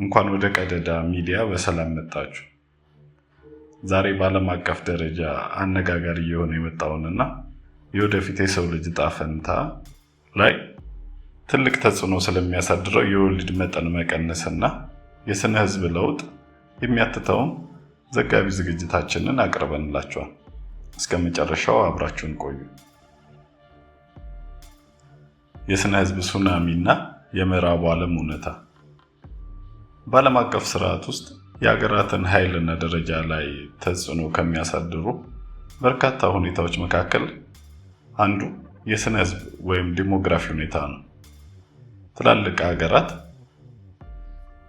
እንኳን ወደ ቀደዳ ሚዲያ በሰላም መጣችሁ። ዛሬ በዓለም አቀፍ ደረጃ አነጋጋሪ እየሆነ የመጣውንና የወደፊት የሰው ልጅ ዕጣ ፈንታ ላይ ትልቅ ተጽዕኖ ስለሚያሳድረው የወሊድ መጠን መቀነስና የስነ ህዝብ ለውጥ የሚያትተውን ዘጋቢ ዝግጅታችንን አቅርበንላችኋል። እስከ መጨረሻው አብራችሁን ቆዩ። የስነ ህዝብ ሱናሚና የምዕራቡ ዓለም እውነታ። በዓለም አቀፍ ስርዓት ውስጥ የሀገራትን ኃይልና ደረጃ ላይ ተጽዕኖ ከሚያሳድሩ በርካታ ሁኔታዎች መካከል አንዱ የስነ ህዝብ ወይም ዲሞግራፊ ሁኔታ ነው። ትላልቅ ሀገራት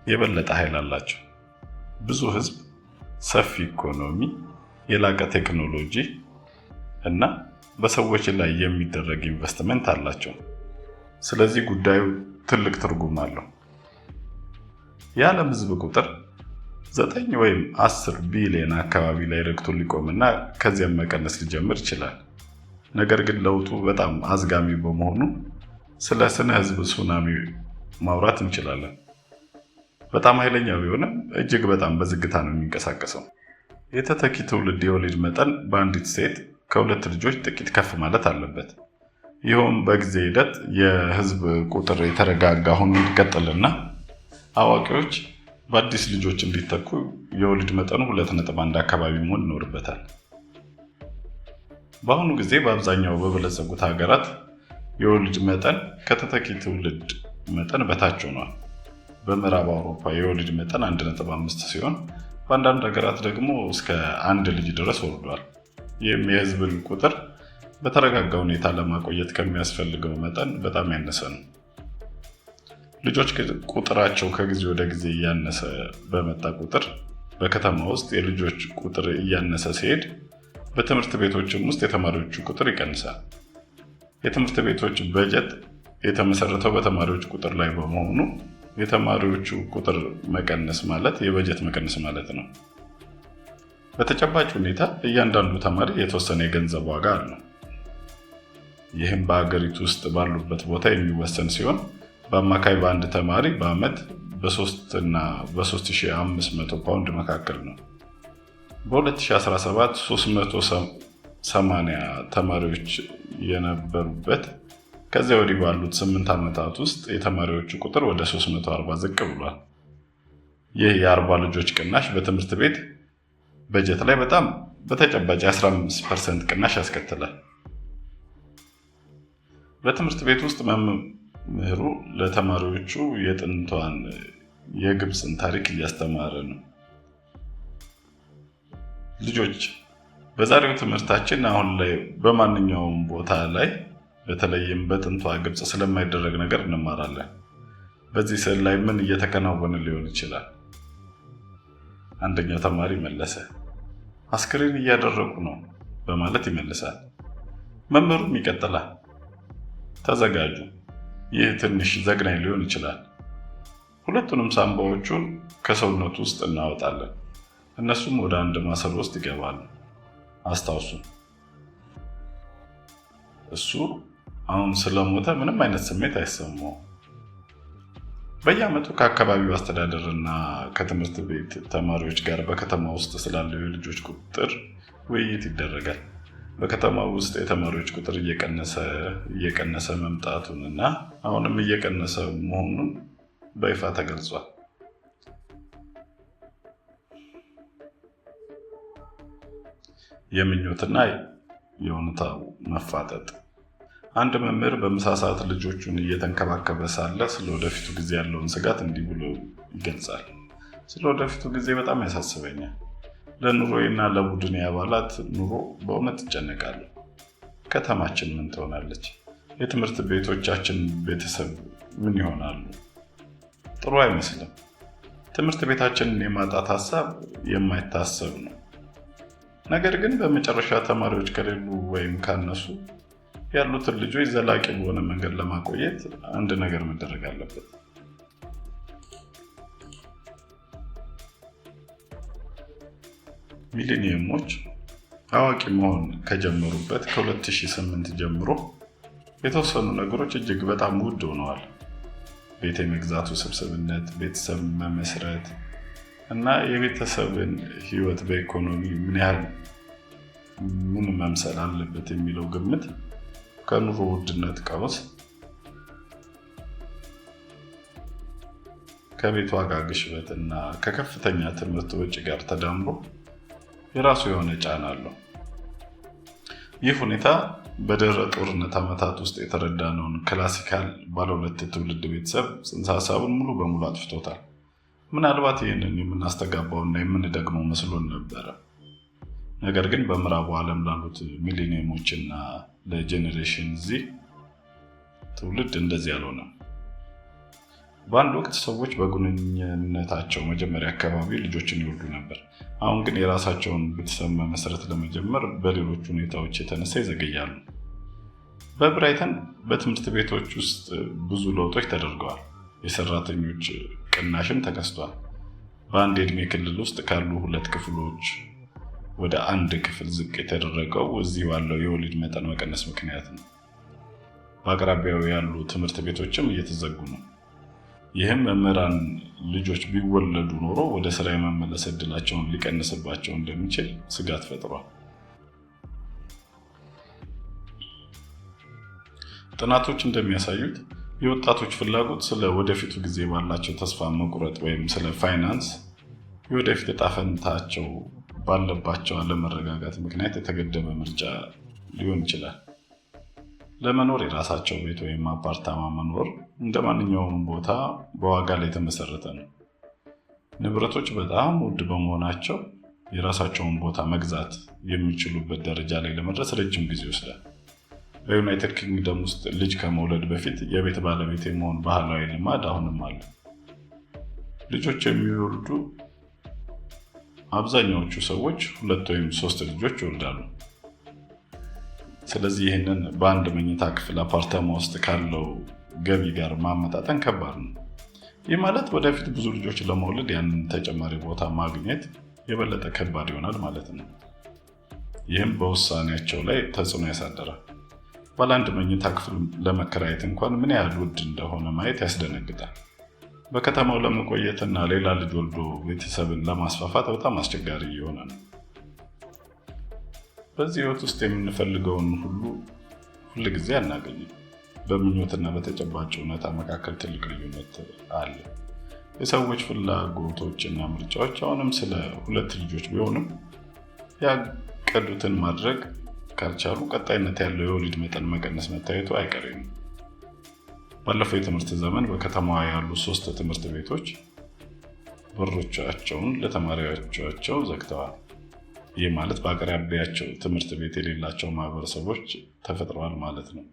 የበለጠ ኃይል አላቸው። ብዙ ህዝብ፣ ሰፊ ኢኮኖሚ፣ የላቀ ቴክኖሎጂ እና በሰዎች ላይ የሚደረግ ኢንቨስትመንት አላቸው። ስለዚህ ጉዳዩ ትልቅ ትርጉም አለው። የዓለም ህዝብ ቁጥር 9 ወይም 10 ቢሊዮን አካባቢ ላይ ረግቶ ሊቆምና ከዚያም መቀነስ ሊጀምር ይችላል። ነገር ግን ለውጡ በጣም አዝጋሚ በመሆኑ ስለ ስነ ህዝብ ሱናሚ ማውራት እንችላለን። በጣም ኃይለኛ ቢሆንም እጅግ በጣም በዝግታ ነው የሚንቀሳቀሰው። የተተኪ ትውልድ የወሊድ መጠን በአንዲት ሴት ከ2 ልጆች ጥቂት ከፍ ማለት አለበት። ይኸውም በጊዜ ሂደት የህዝብ ቁጥር የተረጋጋ ሆኖ እንዲቀጥልና አዋቂዎች በአዲስ ልጆች እንዲተኩ የወሊድ መጠኑ 2.1 አካባቢ መሆን ይኖርበታል። በአሁኑ ጊዜ በአብዛኛው በበለጸጉት ሀገራት የወሊድ መጠን ከተተኪ ትውልድ መጠን በታች ሆኗል። በምዕራብ አውሮፓ የወሊድ መጠን 1.5 ሲሆን በአንዳንድ ሀገራት ደግሞ እስከ 1 ልጅ ድረስ ወርዷል። ይህም የህዝብን ቁጥር በተረጋጋ ሁኔታ ለማቆየት ከሚያስፈልገው መጠን በጣም ያነሰ ነው። ልጆች ቁጥራቸው ከጊዜ ወደ ጊዜ እያነሰ በመጣ ቁጥር በከተማ ውስጥ የልጆች ቁጥር እያነሰ ሲሄድ በትምህርት ቤቶችም ውስጥ የተማሪዎቹ ቁጥር ይቀንሳል። የትምህርት ቤቶች በጀት የተመሰረተው በተማሪዎች ቁጥር ላይ በመሆኑ የተማሪዎቹ ቁጥር መቀነስ ማለት የበጀት መቀነስ ማለት ነው። በተጨባጭ ሁኔታ እያንዳንዱ ተማሪ የተወሰነ የገንዘብ ዋጋ አለው። ይህም በሀገሪቱ ውስጥ ባሉበት ቦታ የሚወሰን ሲሆን በአማካይ በአንድ ተማሪ በዓመት በ3 እና በ3500 ፓውንድ መካከል ነው። በ2017 380 ተማሪዎች የነበሩበት ከዚያ ወዲህ ባሉት 8 ዓመታት ውስጥ የተማሪዎቹ ቁጥር ወደ 340 ዝቅ ብሏል። ይህ የ40 ልጆች ቅናሽ በትምህርት ቤት በጀት ላይ በጣም በተጨባጭ 15% ቅናሽ ያስከትላል። በትምህርት ቤት ውስጥ መምህሩ ለተማሪዎቹ የጥንቷን የግብፅን ታሪክ እያስተማረ ነው። ልጆች በዛሬው ትምህርታችን አሁን ላይ በማንኛውም ቦታ ላይ በተለይም በጥንቷ ግብፅ ስለማይደረግ ነገር እንማራለን። በዚህ ስዕል ላይ ምን እየተከናወነ ሊሆን ይችላል? አንደኛው ተማሪ መለሰ፣ አስክሬን እያደረጉ ነው በማለት ይመልሳል። መምህሩም ይቀጥላል፣ ተዘጋጁ፣ ይህ ትንሽ ዘግናኝ ሊሆን ይችላል። ሁለቱንም ሳምባዎቹን ከሰውነቱ ውስጥ እናወጣለን። እነሱም ወደ አንድ ማሰሮ ውስጥ ይገባሉ። አስታውሱ፣ እሱ አሁን ስለሞተ ምንም አይነት ስሜት አይሰማውም። በየዓመቱ ከአካባቢው አስተዳደር እና ከትምህርት ቤት ተማሪዎች ጋር በከተማ ውስጥ ስላለው የልጆች ቁጥር ውይይት ይደረጋል። በከተማው ውስጥ የተማሪዎች ቁጥር እየቀነሰ መምጣቱን እና አሁንም እየቀነሰ መሆኑን በይፋ ተገልጿል። የምኞትና የእውነታው መፋጠጥ። አንድ መምህር በምሳ ሰዓት ልጆቹን እየተንከባከበ ሳለ ስለ ወደፊቱ ጊዜ ያለውን ስጋት እንዲህ ብሎ ይገልጻል። ስለ ወደፊቱ ጊዜ በጣም ያሳስበኛል። ለኑሮዬና ለቡድኔ አባላት ኑሮ በእውነት እጨነቃለሁ። ከተማችን ምን ትሆናለች? የትምህርት ቤቶቻችን ቤተሰብ ምን ይሆናሉ? ጥሩ አይመስልም። ትምህርት ቤታችንን የማጣት ሀሳብ የማይታሰብ ነው። ነገር ግን በመጨረሻ ተማሪዎች ከሌሉ ወይም ካነሱ ያሉትን ልጆች ዘላቂ በሆነ መንገድ ለማቆየት አንድ ነገር መደረግ አለበት። ሚሊኒየሞች አዋቂ መሆን ከጀመሩበት ከ2008 ጀምሮ የተወሰኑ ነገሮች እጅግ በጣም ውድ ሆነዋል። ቤት የመግዛቱ ስብስብነት፣ ቤተሰብ መመስረት እና የቤተሰብን ህይወት በኢኮኖሚ ምን መምሰል አለበት የሚለው ግምት ከኑሮ ውድነት ቀውስ፣ ከቤት ዋጋ ግሽበት እና ከከፍተኛ ትምህርት ወጪ ጋር ተዳምሮ የራሱ የሆነ ጫና አለው። ይህ ሁኔታ በድህረ ጦርነት ዓመታት ውስጥ የተረዳነውን ክላሲካል ባለሁለት ትውልድ ቤተሰብ ጽንሰ ሀሳቡን ሙሉ በሙሉ አጥፍቶታል። ምናልባት ይህንን የምናስተጋባውና የምንደግመው መስሎን ነበረ። ነገር ግን በምዕራቡ ዓለም ላሉት ሚሊኒየሞች እና ለጄኔሬሽን ዚ ትውልድ እንደዚህ አልሆነም። በአንድ ወቅት ሰዎች በግንኙነታቸው መጀመሪያ አካባቢ ልጆችን ይወልዱ ነበር። አሁን ግን የራሳቸውን ቤተሰብ መመስረት ለመጀመር በሌሎች ሁኔታዎች የተነሳ ይዘገያሉ። በብራይተን በትምህርት ቤቶች ውስጥ ብዙ ለውጦች ተደርገዋል። የሰራተኞች ቅናሽም ተከስቷል። በአንድ የዕድሜ ክልል ውስጥ ካሉ 2 ክፍሎች ወደ 1 ክፍል ዝቅ የተደረገው እዚህ ባለው የወሊድ መጠን መቀነስ ምክንያት ነው። በአቅራቢያው ያሉ ትምህርት ቤቶችም እየተዘጉ ነው። ይህም መምህራን ልጆች ቢወለዱ ኖሮ ወደ ስራ የመመለስ እድላቸውን ሊቀንስባቸው እንደሚችል ስጋት ፈጥሯል። ጥናቶች እንደሚያሳዩት የወጣቶች ፍላጎት ስለ ወደፊቱ ጊዜ ባላቸው ተስፋ መቁረጥ ወይም ስለ ፋይናንስ የወደፊት ዕጣ ፈንታቸው ባለባቸው አለመረጋጋት ምክንያት የተገደበ ምርጫ ሊሆን ይችላል። ለመኖር የራሳቸው ቤት ወይም አፓርታማ መኖር እንደ ማንኛውም ቦታ በዋጋ ላይ የተመሰረተ ነው። ንብረቶች በጣም ውድ በመሆናቸው የራሳቸውን ቦታ መግዛት የሚችሉበት ደረጃ ላይ ለመድረስ ረጅም ጊዜ ይወስዳል። በዩናይትድ ኪንግደም ውስጥ ልጅ ከመውለድ በፊት የቤት ባለቤት የመሆን ባህላዊ ልማድ አሁንም አለ። ልጆች የሚወልዱ አብዛኛዎቹ ሰዎች 2 ወይም 3 ልጆች ይወልዳሉ። ስለዚህ ይህንን በአንድ መኝታ ክፍል አፓርታማ ውስጥ ካለው ገቢ ጋር ማመጣጠን ከባድ ነው። ይህ ማለት ወደፊት ብዙ ልጆች ለመውለድ ያንን ተጨማሪ ቦታ ማግኘት የበለጠ ከባድ ይሆናል ማለት ነው። ይህም በውሳኔያቸው ላይ ተጽዕኖ ያሳደራል። ባለ 1 መኝታ ክፍል ለመከራየት እንኳን ምን ያህል ውድ እንደሆነ ማየት ያስደነግጣል። በከተማው ለመቆየትና ሌላ ልጅ ወልዶ ቤተሰብን ለማስፋፋት በጣም አስቸጋሪ እየሆነ ነው። በዚህ ህይወት ውስጥ የምንፈልገውን ሁሉ ጊዜ አናገኝም። በምኞትና በተጨባጭ እውነታ መካከል ትልቅ ልዩነት አለ። የሰዎች ፍላጎቶችና ምርጫዎች አሁንም ስለ 2 ልጆች ቢሆንም ያቀዱትን ማድረግ ካልቻሉ ቀጣይነት ያለው የወሊድ መጠን መቀነስ መታየቱ አይቀሬ ነው። ባለፈው የትምህርት ዘመን በከተማዋ ያሉ 3 ትምህርት ቤቶች በሮቻቸውን ለተማሪዎቻቸው ዘግተዋል። ይህ ማለት በአቅራቢያቸው ትምህርት ቤት የሌላቸው ማህበረሰቦች ተፈጥረዋል ማለት ነው።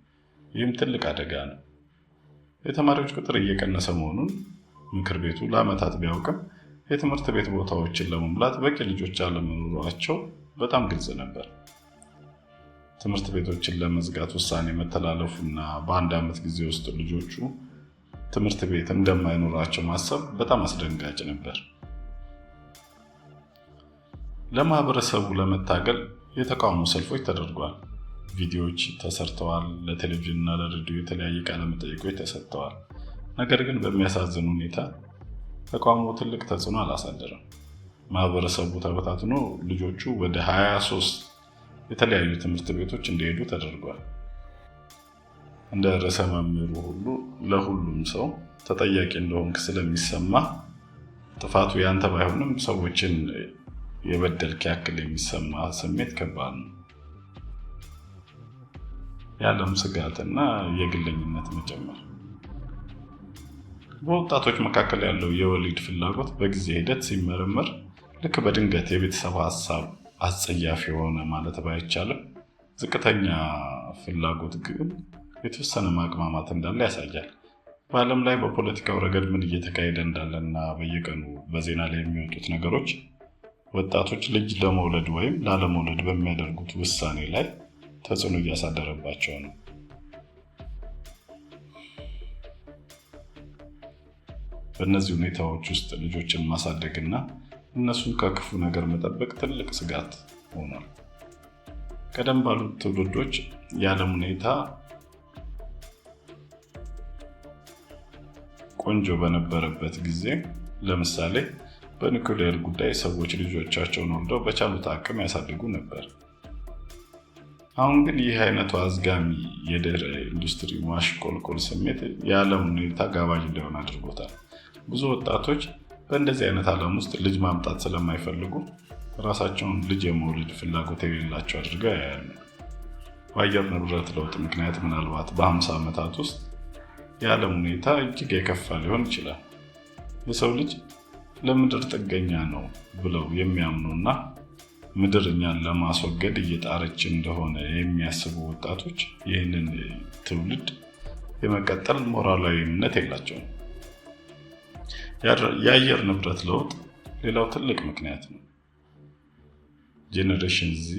ይህም ትልቅ አደጋ ነው። የተማሪዎች ቁጥር እየቀነሰ መሆኑን ምክር ቤቱ ለዓመታት ቢያውቅም የትምህርት ቤት ቦታዎችን ለመሙላት በቂ ልጆች አለመኖራቸው በጣም ግልጽ ነበር። ትምህርት ቤቶችን ለመዝጋት ውሳኔ መተላለፉና በ1 ዓመት ጊዜ ውስጥ ልጆቹ ትምህርት ቤት እንደማይኖራቸው ማሰብ በጣም አስደንጋጭ ነበር። ለማህበረሰቡ ለመታገል የተቃውሞ ሰልፎች ተደርጓል። ቪዲዮዎች ተሰርተዋል። ለቴሌቪዥን እና ለሬዲዮ የተለያየ ቃለ መጠይቆች ተሰጥተዋል። ነገር ግን በሚያሳዝን ሁኔታ ተቃውሞ ትልቅ ተጽዕኖ አላሳደረም። ማህበረሰቡ ተበታትኖ ልጆቹ ወደ 23 የተለያዩ ትምህርት ቤቶች እንዲሄዱ ተደርጓል። እንደ ርዕሰ መምህሩ ሁሉ ለሁሉም ሰው ተጠያቂ እንደሆንክ ስለሚሰማ ጥፋቱ ያንተ ባይሆንም ሰዎችን የበደልክ ያክል የሚሰማ ስሜት ከባድ ነው። የዓለም ስጋትና የግለኝነት መጨመር። በወጣቶች መካከል ያለው የወሊድ ፍላጎት በጊዜ ሂደት ሲመረመር ልክ በድንገት የቤተሰብ ሀሳብ አስጸያፊ የሆነ ማለት ባይቻልም ዝቅተኛ ፍላጎት ግን የተወሰነ ማቅማማት እንዳለ ያሳያል። በዓለም ላይ በፖለቲካው ረገድ ምን እየተካሄደ እንዳለና በየቀኑ በዜና ላይ የሚወጡት ነገሮች ወጣቶች ልጅ ለመውለድ ወይም ላለመውለድ በሚያደርጉት ውሳኔ ላይ ተጽዕኖ እያሳደረባቸው ነው። በእነዚህ ሁኔታዎች ውስጥ ልጆችን ማሳደግና እነሱን ከክፉ ነገር መጠበቅ ትልቅ ስጋት ሆኗል። ቀደም ባሉት ትውልዶች የዓለም ሁኔታ ቆንጆ በነበረበት ጊዜ ለምሳሌ በኒውክሌር ጉዳይ ሰዎች ልጆቻቸውን ወልደው በቻሉት አቅም ያሳድጉ ነበር። አሁን ግን ይህ አይነቱ አዝጋሚ የድህረ ኢንዱስትሪ ማሽቆልቆል ስሜት የዓለም ሁኔታ ጋባዥ እንዲሆን አድርጎታል። ብዙ ወጣቶች በእንደዚህ አይነት ዓለም ውስጥ ልጅ ማምጣት ስለማይፈልጉ ራሳቸውን ልጅ የመውለድ ፍላጎት የሌላቸው አድርገው ያያሉ። በአየር ንብረት ለውጥ ምክንያት ምናልባት በ50 ዓመታት ውስጥ የዓለም ሁኔታ እጅግ የከፋ ሊሆን ይችላል። የሰው ልጅ ለምድር ጥገኛ ነው ብለው የሚያምኑና ምድር እኛን ለማስወገድ እየጣረች እንደሆነ የሚያስቡ ወጣቶች ይህንን ትውልድ የመቀጠል ሞራላዊ እምነት የላቸውም። የአየር ንብረት ለውጥ ሌላው ትልቅ ምክንያት ነው። ጄኔሬሽን ዚ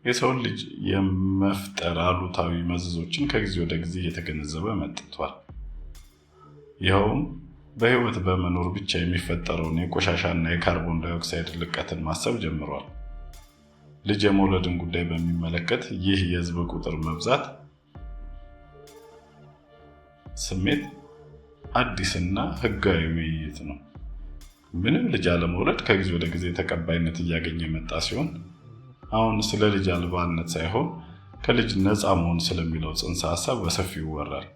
የሰውን ልጅ የመፍጠር አሉታዊ መዘዞችን ከጊዜ ወደ ጊዜ እየተገነዘበ መጥቷል። ይኸውም በህይወት በመኖር ብቻ የሚፈጠረውን የቆሻሻና የካርቦን ዳይኦክሳይድ ልቀትን ማሰብ ጀምሯል። ልጅ የመውለድን ጉዳይ በሚመለከት ይህ የህዝብ ቁጥር መብዛት ስሜት አዲስና ህጋዊ ውይይት ነው። ምንም ልጅ አለመውለድ ከጊዜ ወደ ጊዜ ተቀባይነት እያገኘ የመጣ ሲሆን አሁን ስለ ልጅ አልባነት ሳይሆን ከልጅ ነፃ መሆን ስለሚለው ጽንሰ ሀሳብ በሰፊው ይወራል።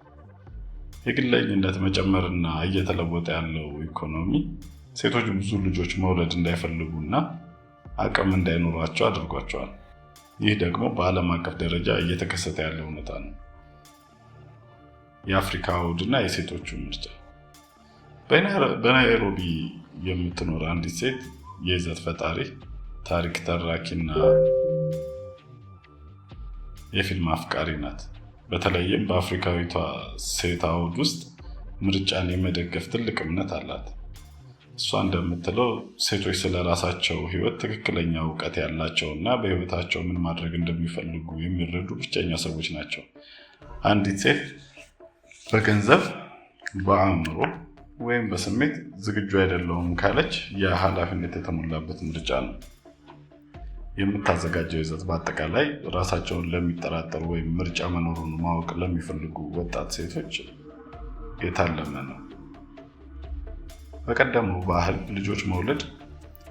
የግለኝነት መጨመርና እየተለወጠ ያለው ኢኮኖሚ ሴቶች ብዙ ልጆች መውለድ እንዳይፈልጉና አቅም እንዳይኖራቸው አድርጓቸዋል። ይህ ደግሞ በዓለም አቀፍ ደረጃ እየተከሰተ ያለ እውነታ ነው። የአፍሪካ አውድና የሴቶቹ ምርጫ። በናይሮቢ የምትኖር አንዲት ሴት የይዘት ፈጣሪ፣ ታሪክ ተራኪና የፊልም አፍቃሪ ናት። በተለይም በአፍሪካዊቷ ሴት አውድ ውስጥ ምርጫን የመደገፍ ትልቅ እምነት አላት። እሷ እንደምትለው ሴቶች ስለ ራሳቸው ህይወት ትክክለኛ እውቀት ያላቸው እና በህይወታቸው ምን ማድረግ እንደሚፈልጉ የሚረዱ ብቸኛ ሰዎች ናቸው። አንዲት ሴት በገንዘብ፣ በአእምሮ ወይም በስሜት ዝግጁ አይደለሁም ካለች ያ ኃላፊነት የተሞላበት ምርጫ ነው። የምታዘጋጀው ይዘት በአጠቃላይ ራሳቸውን ለሚጠራጠሩ ወይም ምርጫ መኖሩን ማወቅ ለሚፈልጉ ወጣት ሴቶች የታለመ ነው። በቀደመው ባህል ልጆች መውለድ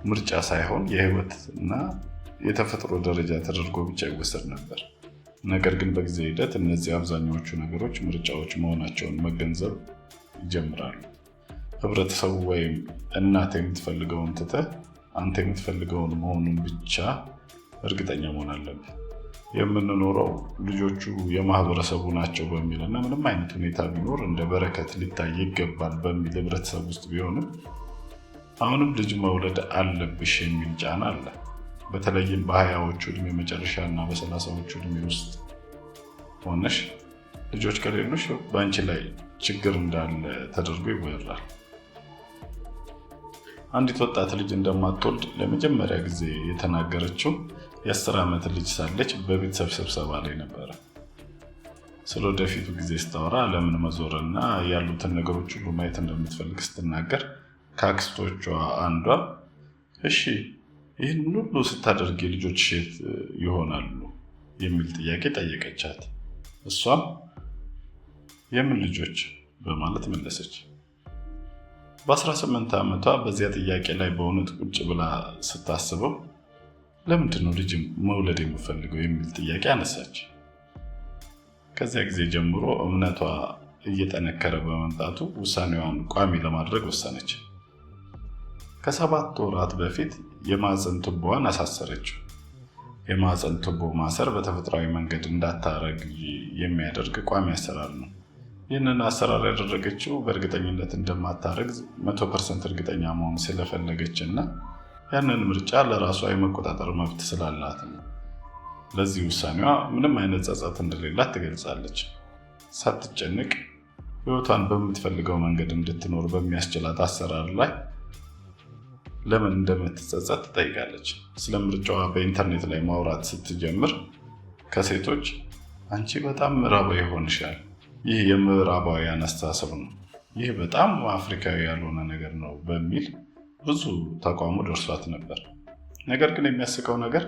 ምርጫ ሳይሆን የህይወት እና የተፈጥሮ ደረጃ ተደርጎ ብቻ ይወሰድ ነበር። ነገር ግን በጊዜ ሂደት እነዚህ አብዛኛዎቹ ነገሮች ምርጫዎች መሆናቸውን መገንዘብ ይጀምራሉ። ህብረተሰቡ ወይም እናት የምትፈልገውን ትተህ አንተ የምትፈልገውን መሆኑን ብቻ እርግጠኛ መሆን አለብህ። የምንኖረው ልጆቹ የማህበረሰቡ ናቸው በሚል እና ምንም አይነት ሁኔታ ቢኖር እንደ በረከት ሊታይ ይገባል በሚል ህብረተሰብ ውስጥ ቢሆንም አሁንም ልጅ መውለድ አለብሽ የሚል ጫና አለ። በተለይም በ20ዎቹ ዕድሜ መጨረሻ እና በ30ዎቹ ዕድሜ ውስጥ ሆነሽ ልጆች ከሌሉሽ በአንቺ ላይ ችግር እንዳለ ተደርጎ ይወራል። አንዲት ወጣት ልጅ እንደማትወልድ ለመጀመሪያ ጊዜ የተናገረችው የ10 ዓመት ልጅ ሳለች በቤተሰብ ስብሰባ ላይ ነበረ። ስለ ወደፊቱ ጊዜ ስታወራ ለምን መዞርና ያሉትን ነገሮች ሁሉ ማየት እንደምትፈልግ ስትናገር ከአክስቶቿ አንዷ እሺ ይህን ሁሉ ስታደርጊ ልጆች የት ይሆናሉ የሚል ጥያቄ ጠየቀቻት። እሷም የምን ልጆች በማለት መለሰች። በ18 ዓመቷ በዚያ ጥያቄ ላይ በእውነት ቁጭ ብላ ስታስበው ለምንድን ነው ልጅ መውለድ የምፈልገው የሚል ጥያቄ አነሳች። ከዚያ ጊዜ ጀምሮ እምነቷ እየጠነከረ በመምጣቱ ውሳኔዋን ቋሚ ለማድረግ ወሰነች። ከ7 ወራት በፊት የማህፀን ቱቦዋን አሳሰረችው። የማህፀን ቱቦ ማሰር በተፈጥሯዊ መንገድ እንዳታረግ የሚያደርግ ቋሚ አሰራር ነው። ይህንን አሰራር ያደረገችው በእርግጠኝነት እንደማታረግ 100% እርግጠኛ መሆን ስለፈለገች እና ያንን ምርጫ ለራሷ የመቆጣጠር መብት ስላላት ነው። ለዚህ ውሳኔዋ ምንም አይነት ጸጸት እንደሌላት ትገልጻለች። ሳትጨንቅ ህይወቷን በምትፈልገው መንገድ እንድትኖር በሚያስችላት አሰራር ላይ ለምን እንደምትጸጸት ትጠይቃለች። ስለ ምርጫዋ በኢንተርኔት ላይ ማውራት ስትጀምር ከሴቶች አንቺ በጣም ምዕራባዊ ሆንሻል፣ ይህ የምዕራባውያን አስተሳሰብ ነው፣ ይህ በጣም አፍሪካዊ ያልሆነ ነገር ነው በሚል ብዙ ተቃውሞ ደርሷት ነበር። ነገር ግን የሚያስቀው ነገር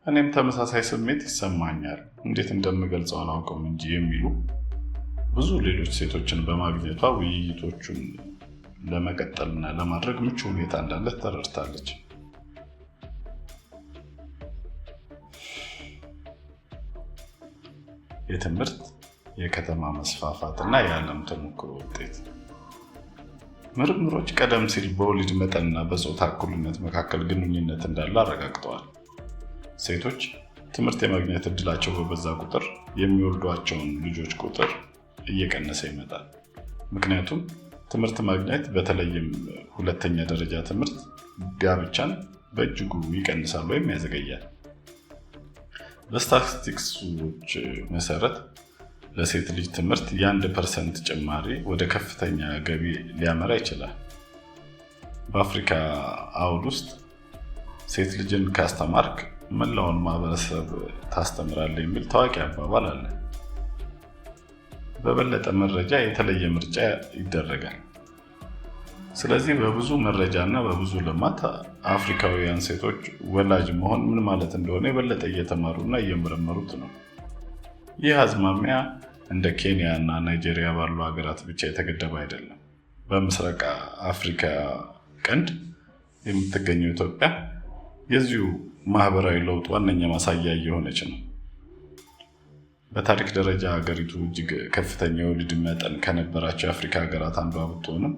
እኔም ተመሳሳይ ስሜት ይሰማኛል፣ እንዴት እንደምገልጸው አላውቅም እንጂ የሚሉ ብዙ ሌሎች ሴቶችን በማግኘቷ ውይይቶቹን ለመቀጠልና ለማድረግ ምቹ ሁኔታ እንዳለ ተረድታለች። የትምህርት፣ የከተማ መስፋፋትና የዓለም ተሞክሮ ውጤት። ምርምሮች ቀደም ሲል በወሊድ መጠንና በጾታ እኩልነት መካከል ግንኙነት እንዳለ አረጋግጠዋል። ሴቶች ትምህርት የማግኘት እድላቸው በበዛ ቁጥር የሚወልዷቸውን ልጆች ቁጥር እየቀነሰ ይመጣል። ምክንያቱም ትምህርት ማግኘት በተለይም ሁለተኛ ደረጃ ትምህርት ጋብቻን በእጅጉ ይቀንሳል ወይም ያዘገያል። በስታቲስቲክሶች መሰረት ለሴት ልጅ ትምህርት የ1% ጭማሪ ወደ ከፍተኛ ገቢ ሊያመራ ይችላል። በአፍሪካ አውድ ውስጥ ሴት ልጅን ካስተማርክ መላውን ማህበረሰብ ታስተምራለህ የሚል ታዋቂ አባባል አለ። በበለጠ መረጃ የተለየ ምርጫ ይደረጋል። ስለዚህ በብዙ መረጃ እና በብዙ ልማት አፍሪካውያን ሴቶች ወላጅ መሆን ምን ማለት እንደሆነ የበለጠ እየተማሩ እና እየመረመሩት ነው። ይህ አዝማሚያ እንደ ኬንያ እና ናይጄሪያ ባሉ ሀገራት ብቻ የተገደበ አይደለም። በምስራቅ አፍሪካ ቀንድ የምትገኘው ኢትዮጵያ የዚሁ ማህበራዊ ለውጥ ዋነኛ ማሳያ እየሆነች ነው። በታሪክ ደረጃ ሀገሪቱ እጅግ ከፍተኛ የወሊድ መጠን ከነበራቸው የአፍሪካ ሀገራት አንዷ ብትሆንም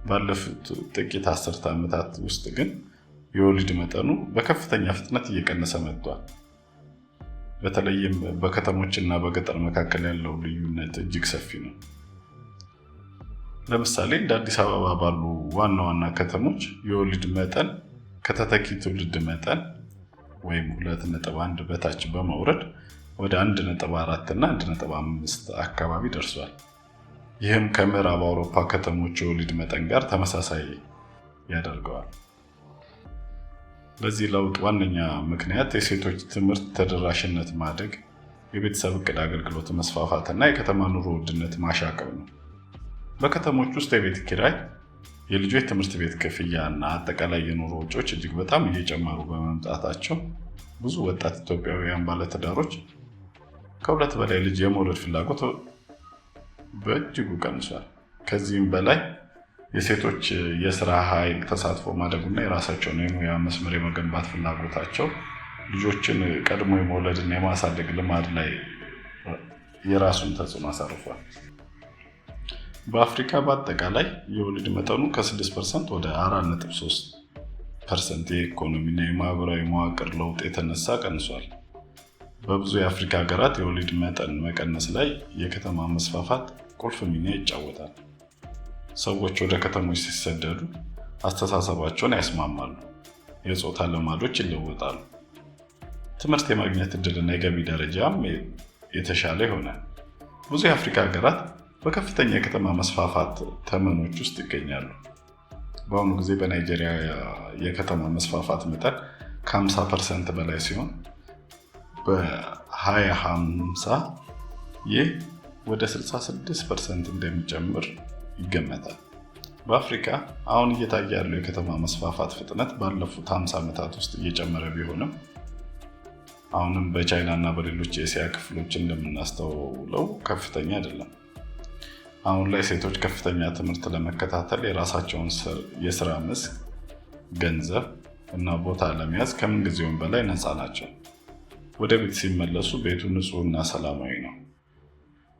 ባለፉት ጥቂት አስርተ ዓመታት ውስጥ ግን የወሊድ መጠኑ በከፍተኛ ፍጥነት እየቀነሰ መጥቷል። በተለይም በከተሞች እና በገጠር መካከል ያለው ልዩነት እጅግ ሰፊ ነው። ለምሳሌ እንደ አዲስ አበባ ባሉ ዋና ዋና ከተሞች የወሊድ መጠን ከተተኪ ትውልድ መጠን ወይም 2.1 በታች በመውረድ ወደ 1.4 እና 1.5 አካባቢ ደርሷል። ይህም ከምዕራብ አውሮፓ ከተሞች የወሊድ መጠን ጋር ተመሳሳይ ያደርገዋል። ለዚህ ለውጥ ዋነኛ ምክንያት የሴቶች ትምህርት ተደራሽነት ማደግ፣ የቤተሰብ እቅድ አገልግሎት መስፋፋት እና የከተማ ኑሮ ውድነት ማሻቀብ ነው። በከተሞች ውስጥ የቤት ኪራይ፣ የልጆች ትምህርት ቤት ክፍያ እና አጠቃላይ የኑሮ ወጪዎች እጅግ በጣም እየጨመሩ በመምጣታቸው ብዙ ወጣት ኢትዮጵያውያን ባለትዳሮች ከሁለት በላይ ልጅ የመውለድ ፍላጎት በእጅጉ ቀንሷል። ከዚህም በላይ የሴቶች የስራ ኃይል ተሳትፎ ማደጉና የራሳቸውን የሙያ መስመር የመገንባት ፍላጎታቸው ልጆችን ቀድሞ የመውለድና የማሳደግ ልማድ ላይ የራሱን ተጽዕኖ አሳርፏል። በአፍሪካ በአጠቃላይ የወሊድ መጠኑ ከ6% ወደ 4.3% የኢኮኖሚና የማህበራዊ መዋቅር ለውጥ የተነሳ ቀንሷል። በብዙ የአፍሪካ ሀገራት የወሊድ መጠን መቀነስ ላይ የከተማ መስፋፋት ቁልፍ ሚና ይጫወታል። ሰዎች ወደ ከተሞች ሲሰደዱ አስተሳሰባቸውን ያስማማሉ፣ የጾታ ልማዶች ይለወጣሉ፣ ትምህርት የማግኘት እድልና የገቢ ደረጃም የተሻለ ይሆናል። ብዙ የአፍሪካ ሀገራት በከፍተኛ የከተማ መስፋፋት ተመኖች ውስጥ ይገኛሉ። በአሁኑ ጊዜ በናይጄሪያ የከተማ መስፋፋት መጠን ከ50% በላይ ሲሆን በ2050 ይህ ወደ 66% እንደሚጨምር ይገመታል። በአፍሪካ አሁን እየታየ ያለው የከተማ መስፋፋት ፍጥነት ባለፉት 50 ዓመታት ውስጥ እየጨመረ ቢሆንም አሁንም በቻይና እና በሌሎች የእስያ ክፍሎች እንደምናስተውለው ከፍተኛ አይደለም። አሁን ላይ ሴቶች ከፍተኛ ትምህርት ለመከታተል የራሳቸውን የስራ መስክ፣ ገንዘብ እና ቦታ ለመያዝ ከምንጊዜውም በላይ ነፃ ናቸው። ወደ ቤት ሲመለሱ ቤቱ ንጹህ እና ሰላማዊ ነው።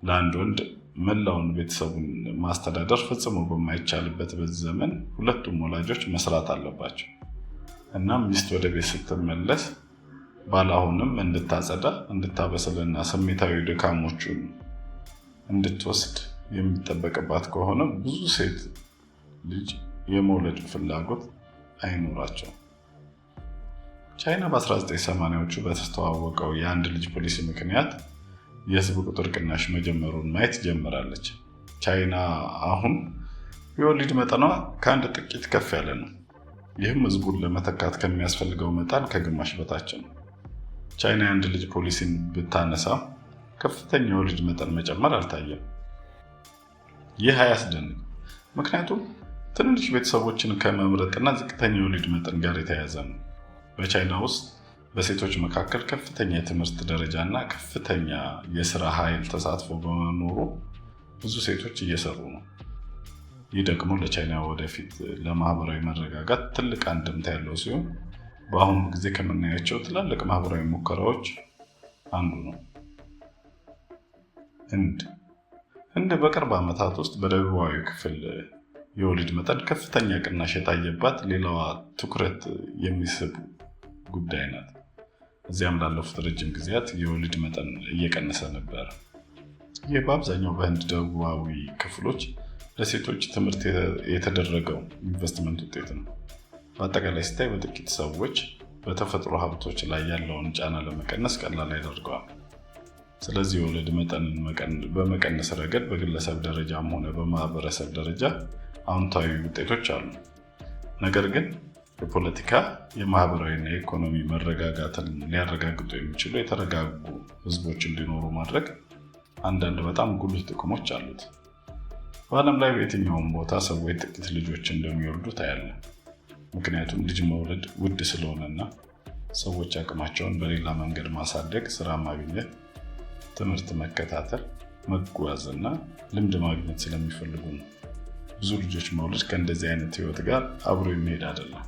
ለአንድ ወንድ መላውን ቤተሰቡን ማስተዳደር ፈጽሞ በማይቻልበት በዚህ ዘመን ሁለቱም ወላጆች መስራት አለባቸው። እናም ሚስት ወደ ቤት ስትመለስ ባል አሁንም እንድታጸዳ፣ እንድታበስልና ስሜታዊ ድካሞቹን እንድትወስድ የሚጠበቅባት ከሆነ ብዙ ሴት ልጅ የመውለድ ፍላጎት አይኖራቸውም። ቻይና በ1980ዎቹ በተስተዋወቀው የአንድ ልጅ ፖሊሲ ምክንያት የህዝብ ቁጥር ቅናሽ መጀመሩን ማየት ጀምራለች። ቻይና አሁን የወሊድ መጠኗ ከአንድ ጥቂት ከፍ ያለ ነው። ይህም ህዝቡን ለመተካት ከሚያስፈልገው መጠን ከግማሽ በታች ነው። ቻይና የአንድ ልጅ ፖሊሲን ብታነሳ ከፍተኛ የወሊድ መጠን መጨመር አልታየም። ይህ አያስደንቅም፣ ምክንያቱም ትንንሽ ቤተሰቦችን ከመምረጥና ዝቅተኛ የወሊድ መጠን ጋር የተያያዘ ነው። በቻይና ውስጥ በሴቶች መካከል ከፍተኛ የትምህርት ደረጃ እና ከፍተኛ የስራ ኃይል ተሳትፎ በመኖሩ ብዙ ሴቶች እየሰሩ ነው። ይህ ደግሞ ለቻይና ወደፊት ለማህበራዊ መረጋጋት ትልቅ አንድምታ ያለው ሲሆን በአሁኑ ጊዜ ከምናያቸው ትላልቅ ማህበራዊ ሙከራዎች አንዱ ነው። ህንድ በቅርብ ዓመታት ውስጥ በደቡባዊ ክፍል የወሊድ መጠን ከፍተኛ ቅናሽ የታየባት ሌላዋ ትኩረት የሚስብ ጉዳይ ናት። እዚያም ላለፉት ረጅም ጊዜያት የወሊድ መጠን እየቀነሰ ነበር። ይህ በአብዛኛው በህንድ ደቡባዊ ክፍሎች ለሴቶች ትምህርት የተደረገው ኢንቨስትመንት ውጤት ነው። በአጠቃላይ ሲታይ በጥቂት ሰዎች በተፈጥሮ ሀብቶች ላይ ያለውን ጫና ለመቀነስ ቀላል ያደርገዋል። ስለዚህ የወሊድ መጠንን በመቀነስ ረገድ በግለሰብ ደረጃም ሆነ በማህበረሰብ ደረጃ አዎንታዊ ውጤቶች አሉ። ነገር ግን የፖለቲካ የማህበራዊና የኢኮኖሚ መረጋጋትን ሊያረጋግጡ የሚችሉ የተረጋጉ ህዝቦች እንዲኖሩ ማድረግ አንዳንድ በጣም ጉልህ ጥቅሞች አሉት። በዓለም ላይ በየትኛውም ቦታ ሰዎች ጥቂት ልጆች እንደሚወልዱ ታያለ። ምክንያቱም ልጅ መውለድ ውድ ስለሆነና ሰዎች አቅማቸውን በሌላ መንገድ ማሳደግ፣ ስራ ማግኘት፣ ትምህርት መከታተል፣ መጓዝ እና ልምድ ማግኘት ስለሚፈልጉ ነው። ብዙ ልጆች መውለድ ከእንደዚህ አይነት ህይወት ጋር አብሮ የሚሄድ አይደለም።